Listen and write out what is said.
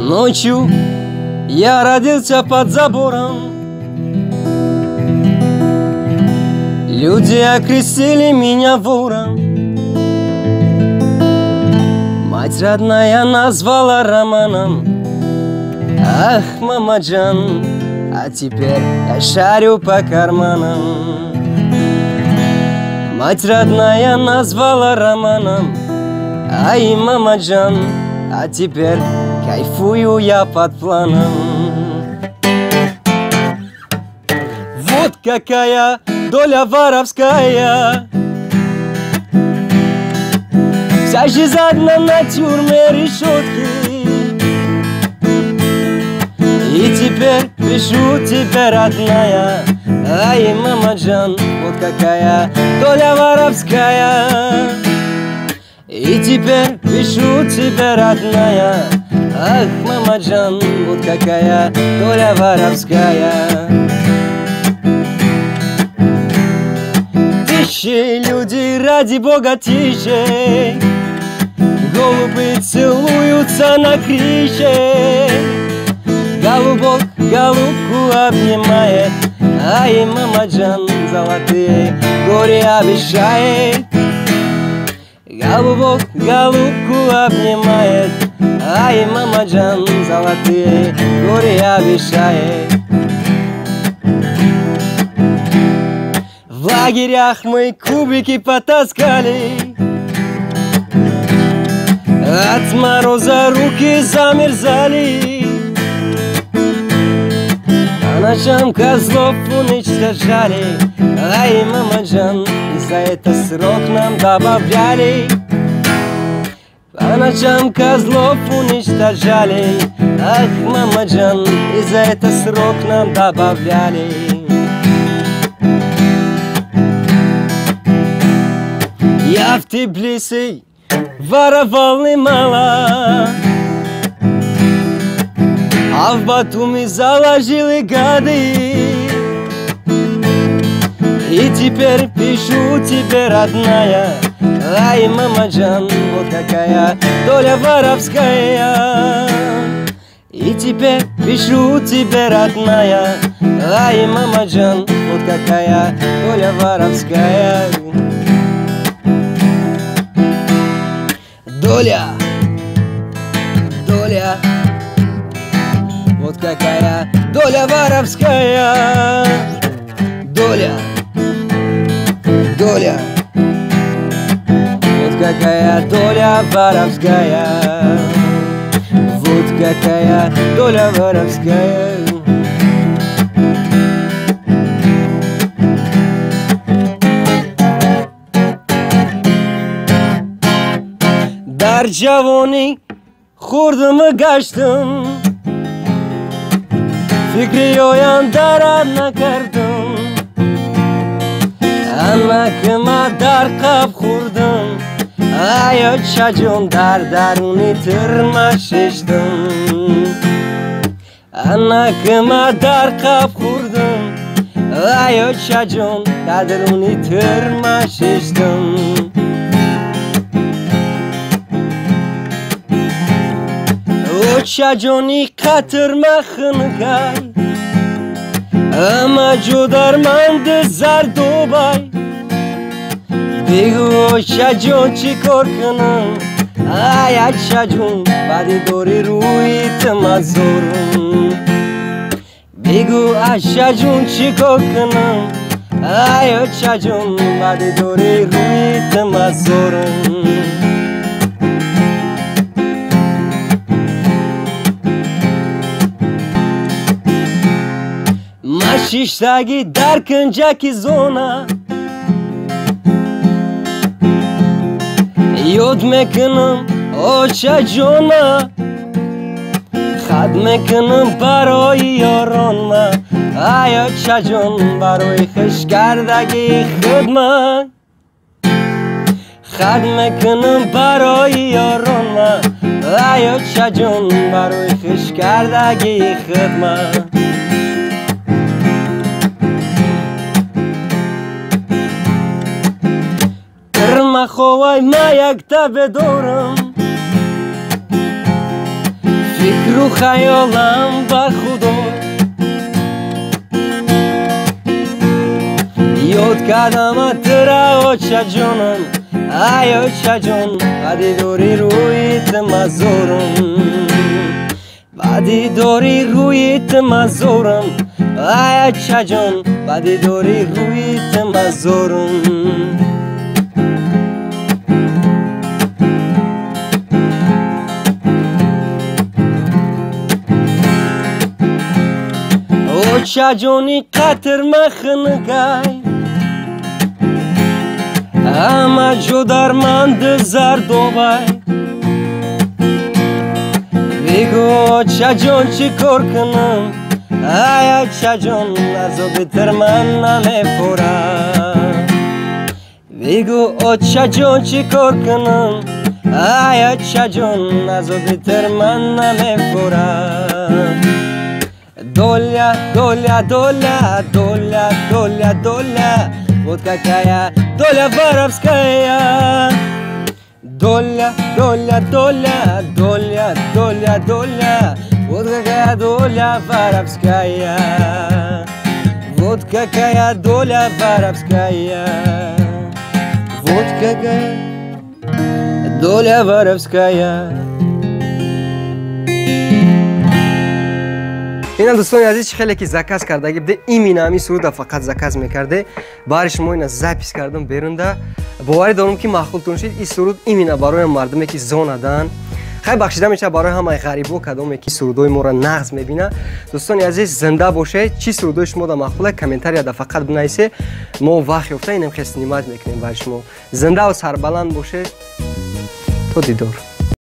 Ночью я родился под забором. Люди окрестили меня вором. Мать родная назвала Романом. Ах, мамаджан, а теперь я шарю по карманам. Мать родная назвала Романом. Ай, мамаджан, а теперь кайфую я под планом. Вот какая доля воровская. Вся жизнь одна на тюрьме решетки. И теперь пишу тебе, родная. Ай, мамаджан, вот какая доля воровская. И теперь пишу тебе, родная. Ах, мамаджан, вот какая доля воровская. Тише, люди, ради бога, тише. Голуби целуются на крыше. Голубок голубку обнимает. Ай, мамаджан, золотые горе обещает. Голубок голубку обнимает. Ай, мамаджан, золотые горе обещает. В лагерях мы кубики потаскали. От мороза руки замерзали. По ночам козлов уничтожали. Ай, мамаджан, и за это срок нам добавляли. По ночам козлов уничтожали. Ах, мамаджан, и за это срок нам добавляли. Я в Тбилиси воровал немало, а в Батуми заложили гады. И теперь пишу тебе, родная. Ай, мамаджан, вот какая доля воровская. И теперь пишу тебе, родная. Ай, мамаджан, вот какая доля воровская. Доля, доля, вот какая доля воровская. Доля, доля, вот какая доля воровская. Вот какая доля воровская. Dar javoni khurdum gashtum. Fikri yoyan darar nakardum. Anakıma dar kap khurdum. Ayo çajon dar daruni tırmaşıştım. Anakıma dar kap khurdum. Ayo çajon dar daruni tırmaşıştım. Çajoni katırma xıngay. Ama judarmand zardobay. Bego çajon çikor kınım. Ay çajon badi dori ruit mazorun. Bego çajon çikor kınım. Ay çajon badi dori ruit mazorun. Mashishtagi darkınjaki zona. Yod mekanım o çajona. Khad mekanım baroy yoronma. Ay o çajon baroy khishkardagi khidmat. Khad mekanım baroy yoronma. Ay o çajon baroy khishkardagi khidmat. Ховай маяк тебе дором. فکر و خیالم با خدا یاد کردم ترا آچه جانم ای آچه جان بدی داری رویت مزارم بدی داری رویت مزارم ای آچه جان بدی داری رویت مزارم آچه جانی قطر مخنگای همه جو در من زرد و بای بگو آچه جان چی کار کنم ای آچه جان از بهتر من نمیپورم بگو آچه جان چی کار کنم ای آچه جان از بهتر من نمیپورم دولیا دولیا دولیا دولیا دولیا دولیا вот какая доля воровская доля доля доля доля доля доля вот какая доля воровская вот какая доля воровская вот какая доля воровская. اینا دوستان عزیز خیلی که زکاس کرده گفته این مینامی سرود فقط زکاس میکرده برای شما اینا زپیس کردم بیرونده باوری دارم که معقول تون شید این سرود این مینا برای مردمی که زوندن خیلی بخشیده میشه برای همه غریبا کدومی که سرودای ما را نغز میبینه دوستان عزیز زنده باشه چی سرودای شما دا معقوله کامنتار یا فقط بنویسید ما وقت یافته اینم خیلی نماز میکنیم برای شما زنده و سربلند باشه تا دیدار.